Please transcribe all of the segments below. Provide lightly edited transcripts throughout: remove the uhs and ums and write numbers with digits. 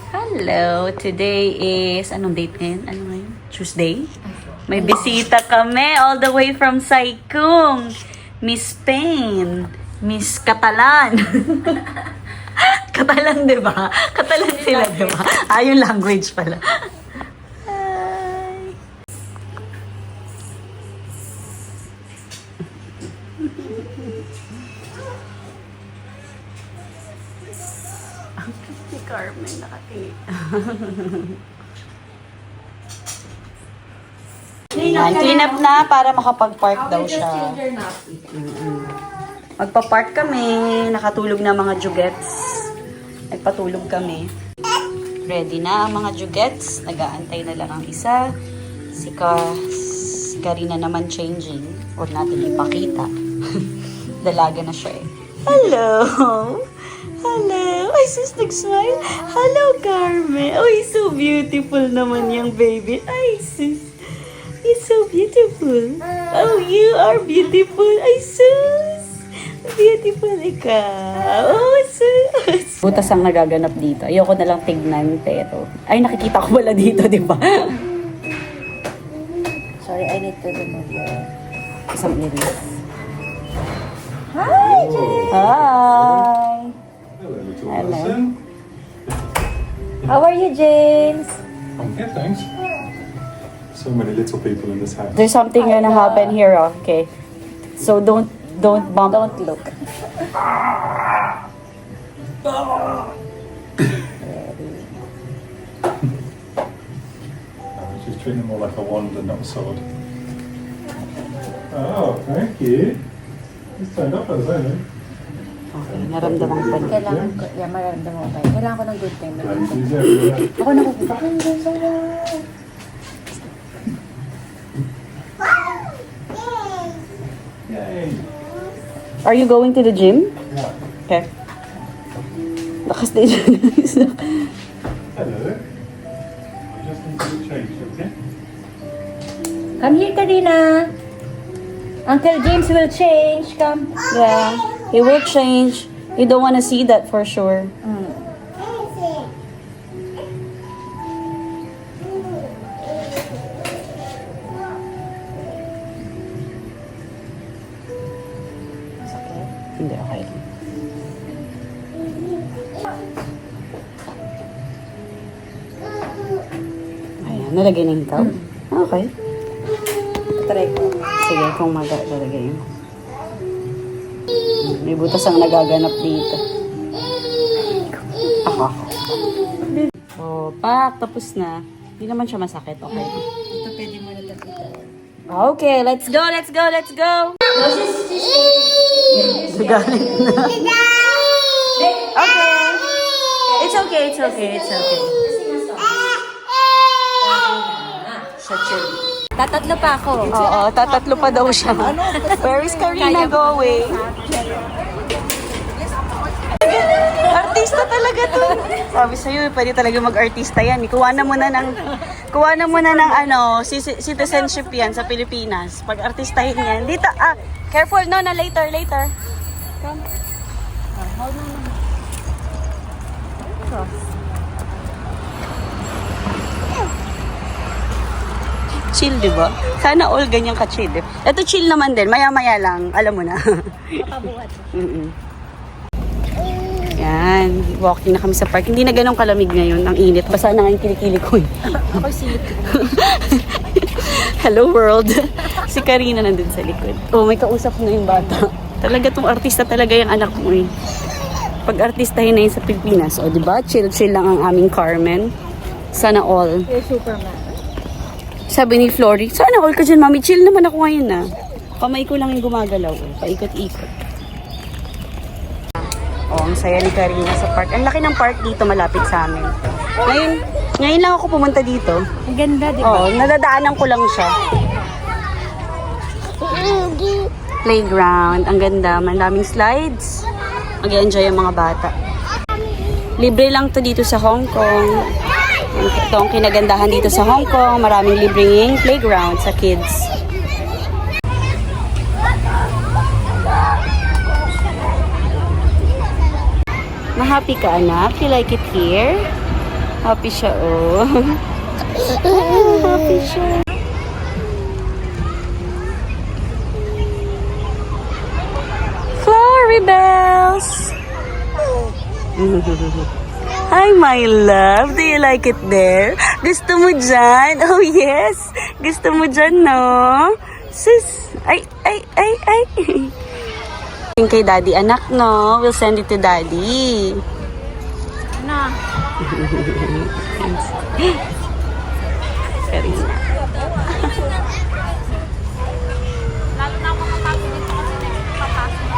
Hello! Today is, anong date ngayon? Ano ngayon? Tuesday? May bisita kami all the way from Saikung. Miss Spain. Miss Catalan. Catalan, di ba? Catalan sila, di ba? Yung language pala. Hi! Ang cute ni Carmen, nakatingin. Clean up na para makapag-park daw siya. Magpa-park kami. Nakatulog na mga jugets. Nagpatulog kami. Ready na ang mga jugets. Nag-aantay na lang ang isa. Si Karina naman changing. Huwag natin ipakita. Dalaga na siya eh. Hello! Hello! Ay, sis, nag-smile. Hello, Carmen. Oh, he's so beautiful naman yung baby. Ay, sis. He's so beautiful. Oh, you are beautiful. Ay, sus. Beautiful ikaw. Oh, sus. Butas ang nagaganap dito. Ayoko na lang tignan, pero... Ay, nakikita ko wala dito, di ba? Sorry, I need to remove your... Isang iris. Hi, James! Hi! Hello, little Hello. Wilson. How are you, James? I'm here, thanks. So many little people in this house. There's something gonna happen here, okay? So don't bump. Don't look. She's treating them more like a wand and not a sword. Oh, thank you. It's turned up as well. Okay, naramdaman ko na. Kailangan ko, mararamdaman ko kayo. Kailangan ko ng good time. Places everywhere. Ako nakukuha. Hanggang sa wow. Yay! Are you going to the gym? Yeah. Okay. Naka-stage. Hello. I just need to change, okay? Come here, Karina. Uncle James will change. Come. Yeah, he will change. You don't want to see that for sure. Hindi, okay lang. Ayan, nalagay na yung hitaw. Okay. Try ko. Sige, kung magalagay mo. May butas ang nagaganap dito. Ako. So, pak, tapos na. Hindi naman siya masakit. Okay. Ito pwede mo na tapita. Okay, let's go, let's go, let's go! Galit na. Okay. It's okay, it's okay, it's okay. Siya chill. Tatatlo pa ako. Oo, tatatlo pa daw siya. Where is Karina going? Artista talaga to. Sabi sa'yo, pwede talaga mag-artista yan. Kuha na muna ng ano, citizenship yan sa Pilipinas. Pag-artistahin yan. Dito, careful, no, na later. Come. Hold on. Cross. Chill, di ba? Sana all ganyan ka-chill. Ito chill naman din. Maya-maya lang. Alam mo na. Makabuhat. Yan. Walking na kami sa park. Hindi na ganun kalamig ngayon. Ang init. Basa na nga yung kilikili ko. Ako'y silip. Hello world. Si Karina nandun sa likod. Oh, may kausap na yung bata. Talaga tong artista talaga yung anak mo eh. Pag artistahin na yun sa Pilipinas. O, diba? Chill lang ang aming Carmen. Sana all. You're Superman. Sabi ni Flory, sana all ka dyan, mami. Chill naman ako ngayon na. Kamay ko lang yung gumagalaw. Paikot-ikot. Oh, ang saya ni Karina sa park. Ang laki ng park dito malapit sa amin. Ngayon lang ako pumunta dito. Ang ganda, di ba? Oo, nadadaanan ko lang siya. Playground, ang ganda. Maraming slides. Mag-enjoy ang mga bata. Libre lang to dito sa Hong Kong. Ito ang kinagandahan dito sa Hong Kong. Maraming libreng playground sa kids. Happy ka, anak? You like it here? Happy siya, oh. Happy siya. Floribels! Hi, my love. Do you like it there? Gusto mo dyan? Oh, yes. Gusto mo dyan, no? Sis. Ay. Yung kay daddy, anak, no? We'll send it to daddy. Na. Karina. Lalo na ako makapasok dito kasi nagpapasok.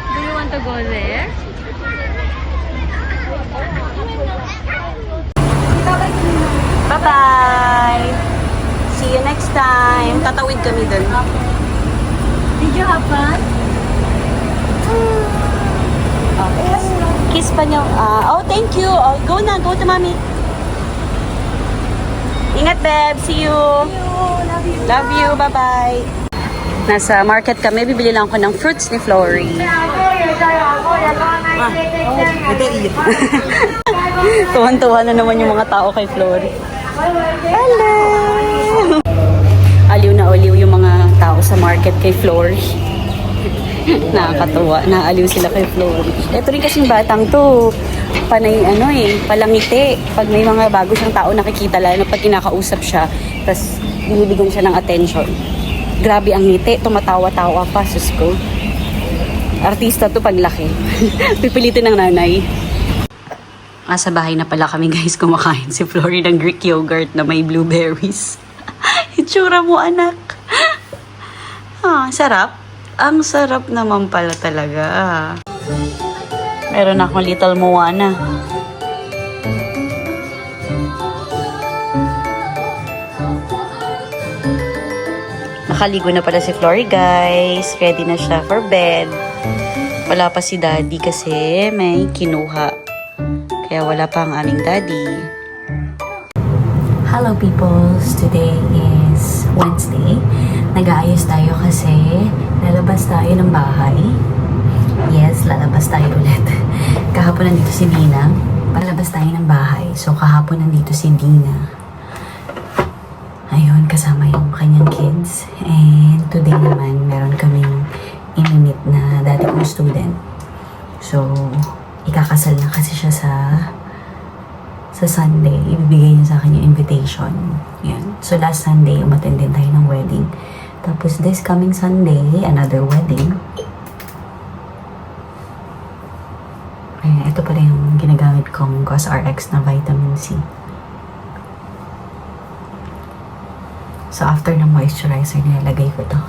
Do you want to go there? Bye-bye! See you next time. Tatawid kami dun. Did you have fun? Kiss pa niyo. Oh, thank you. Oh, go na. Go to mommy. Ingat, Beb. See you. Love you. Bye-bye. Nasa market kami. Bibili lang ako ng fruits ni Flory. Tuwan-tuwa na naman yung mga tao kay Flory. Hello! Aliw na aliw yung mga tao sa market kay Flory. Nakakatuwa. Naaliw sila kay Flory. Ito rin kasing batang to. Panay palangiti. Pag may mga bago siyang tao nakikita, lalo na pag kinakausap siya, tapos binibigyan siya ng attention. Grabe ang ngiti. Tumatawa-tawa pa. Sus ko. Artista to paglaki. Pipilitin ng nanay. Sa bahay na pala kami guys kumakain si Flory ng Greek yogurt na may blueberries. Itsura mo anak. Sarap. Ang sarap naman pala talaga. Meron akong little Moana. Nakaligo na pala si Flory guys. Ready na siya for bed. Wala pa si daddy kasi may kinuha. Kaya wala pa ang aming daddy. Hello peoples! Today is Wednesday. Nag-aayos tayo kasi lalabas tayo ng bahay. Yes, lalabas tayo ulit. Kahapon nandito si Dina. Palabas tayo ng bahay. So kahapon nandito si Dina. Ayun, kasama yung kanyang kids. And today naman, meron kaming inimit na dati kong student. So, ikakasal na kasi siya sa Sunday. Ibibigay niya sa akin yung invitation. Yan. So, last Sunday, umattend din tayo ng wedding. Tapos, this coming Sunday, another wedding. Ayan, ito pala yung ginagamit kong CosRX na vitamin C. So, after ng moisturizer, nilalagay ko to.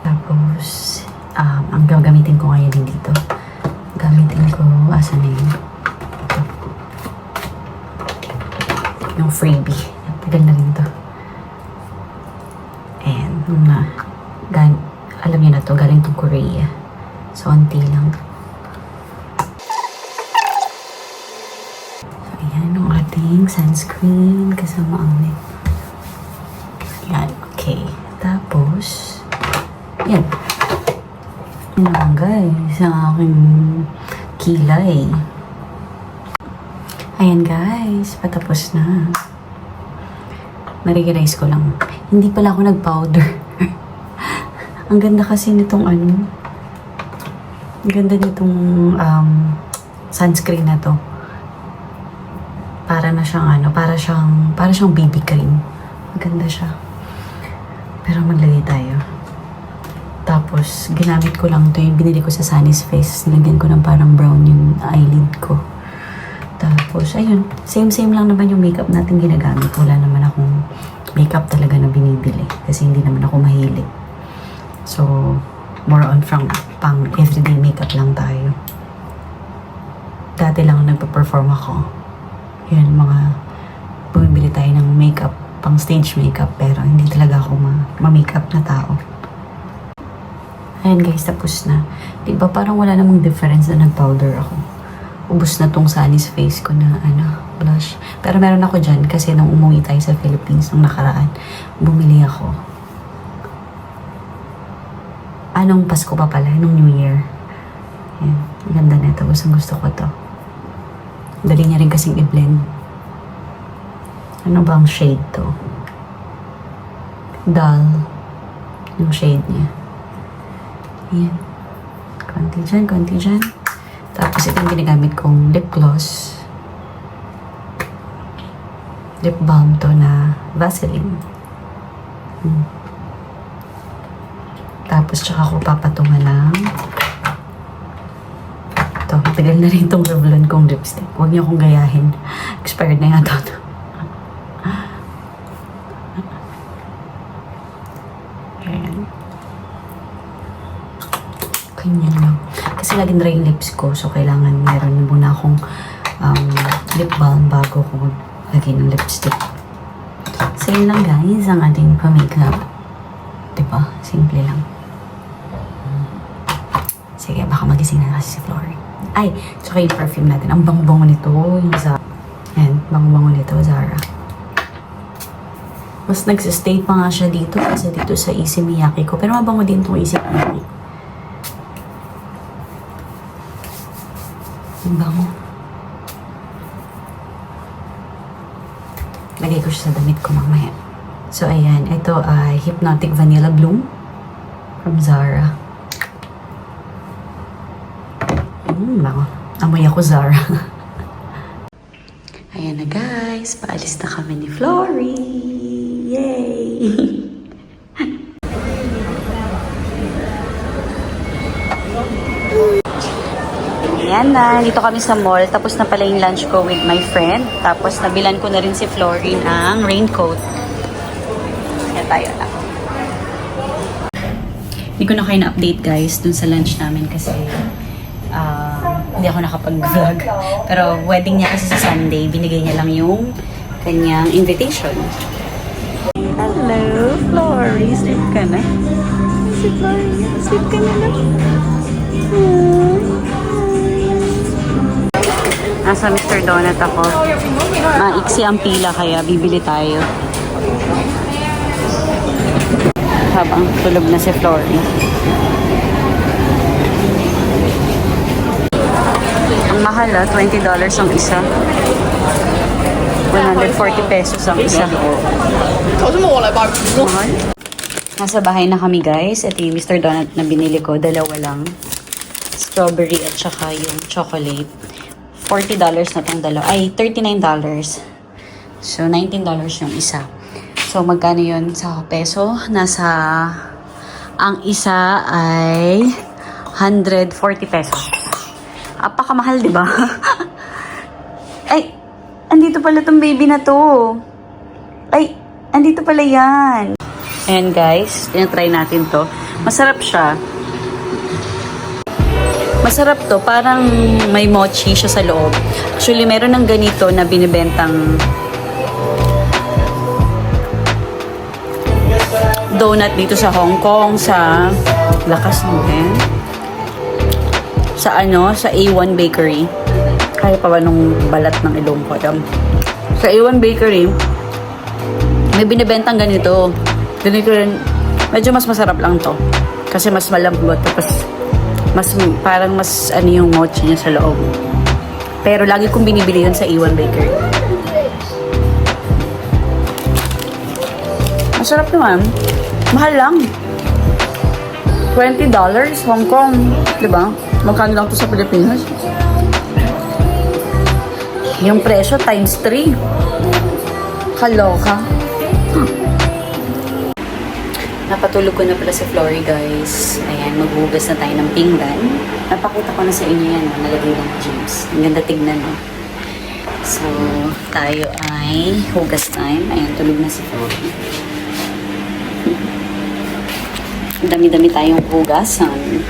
Tapos, ang gagamitin ko ngayon din dito. Gamitin ko, asan na yun? Ito. Yung freebie. Tagal na rin to. And, alam niyo na to, galing tong Korea. So, onti lang. So, ayan yung ating sunscreen kasama ang net. Ayan, okay. Tapos, yan. Yan naman guys, ang aking kilay. Ayan guys, patapos na. Na-realize ko lang, hindi pala ako nag-powder. Ang ganda kasi nitong ang ganda nitong sunscreen na to. Para na siyang para siyang BB cream. Maganda siya. Pero maglagay tayo. Tapos, ginamit ko lang to yung binili ko sa Sunny's Face. Nilagyan ko ng parang brown yung eyelid ko. Tapos, ayun. Same lang naman yung makeup natin ginagamit. Wala naman akong makeup talaga na binibili. Kasi hindi naman ako mahilig. So, more on pang everyday makeup lang tayo. Dati lang nagpa-perform ako. Yun, bumibili tayo ng makeup, pang stage makeup. Pero hindi talaga ako ma-makeup na tao. Ayan guys, tapos na. Diba parang wala namang difference na nag-powder ako. Ubus na tong Sunny's Face ko na blush. Pero meron ako dyan kasi nung umuwi tayo sa Philippines nung nakaraan, bumili ako. Anong Pasko pa pala? Nung New Year. Ayan. Ang ganda na ito. Gusto ko to. Dali niya rin kasing i-blend. Ano bang shade to? Dull. Yung shade niya. Ayan. Konti dyan. Tapos ito yung ginagamit kong lip gloss. Lip balm to na Vaseline. Tapos tsaka ko papatungan ng ito. Matagal na rin itong Revlon kong lipstick. Huwag niyo akong gayahin. Expired na yata ito. Ayan. Ganyan lang. Kasi laging dry yung lips ko. So, kailangan meron muna akong lip balm bago ko maglagay ng lipstick. So, yun lang guys ang ating pa-makeup. Diba? Simple lang. Sige, baka magising na kasi si Flory. Ay, tsaka yung perfume natin. Ang bango-bango nito. Yung Zara. Ayan, bango-bango nito, Zara. Mas nagsistay pa nga siya dito kasi dito sa Issey Miyake ko. Pero mabango din itong Issey Miyake. Ang bango. Lagay ko siya sa damit ko mamaya. So, ayan. Ito ay Hypnotic Vanilla Bloom from Zara. Bango. Amoy ako, Zara. Ayan na guys. Paalis na kami ni Flory. Yay! Ayan na. Dito kami sa mall. Tapos na pala yung lunch ko with my friend. Tapos nabilan ko na rin si Flory ng raincoat. Kaya tayo lang. Hindi ko na kayo na-update guys dun sa lunch namin kasi hindi ako nakapag-vlog. Pero wedding niya kasi sa Sunday, binigay niya lang yung kanyang invitation. Hello, Flory. Sleep ka na? Si Flory, sleep ka na lang. Nasa Mr. Donut ako. Maiksi ang pila kaya bibili tayo. Habang tulog na si Flory. Ang mahal $20 ang isa. 140 pesos ang isa. Mahal. Nasa bahay na kami guys. Ito yung Mr. Donut na binili ko. Dalawa lang. Strawberry at saka yung chocolate. $40 na tong dalawa. Ay, $39. So, $19 yung isa. So, magkano yun sa peso? Ang isa ay 140 pesos. Apakamahal, di ba? Ay, andito pala tong baby na to. Ay, andito pala yan. Ayan guys, tinatry natin to. Masarap siya. Masarap to, parang may mochi siya sa loob. Actually, meron ng ganito na binibentang donut dito sa Hong Kong, sa lakas natin. Sa A1 Bakery. Kaya pa ba nung balat ng ilong ko? Sa A1 Bakery, may binibentang ganito. Ganito rin. Medyo mas masarap lang to. Kasi mas malambot. Tapos, parang mas yung mochi niya sa loob. Pero lagi kong binibili yun sa A1 Bakery. Masarap naman. Mahal lang. $20 Hong Kong. Diba? Magkano lang to sa Pilipinas? Yung presyo times 3. Kaloka. Napatulog ko na pala si Flory guys. Ayan, maghugas na tayo ng pinggan. Napakita ko na sa inyo yan. Nalagay ng James. Ang ganda tignan no. So, tayo ay hugas time. Ayan, tulog na si Flory. Dami-dami tayong hugasan.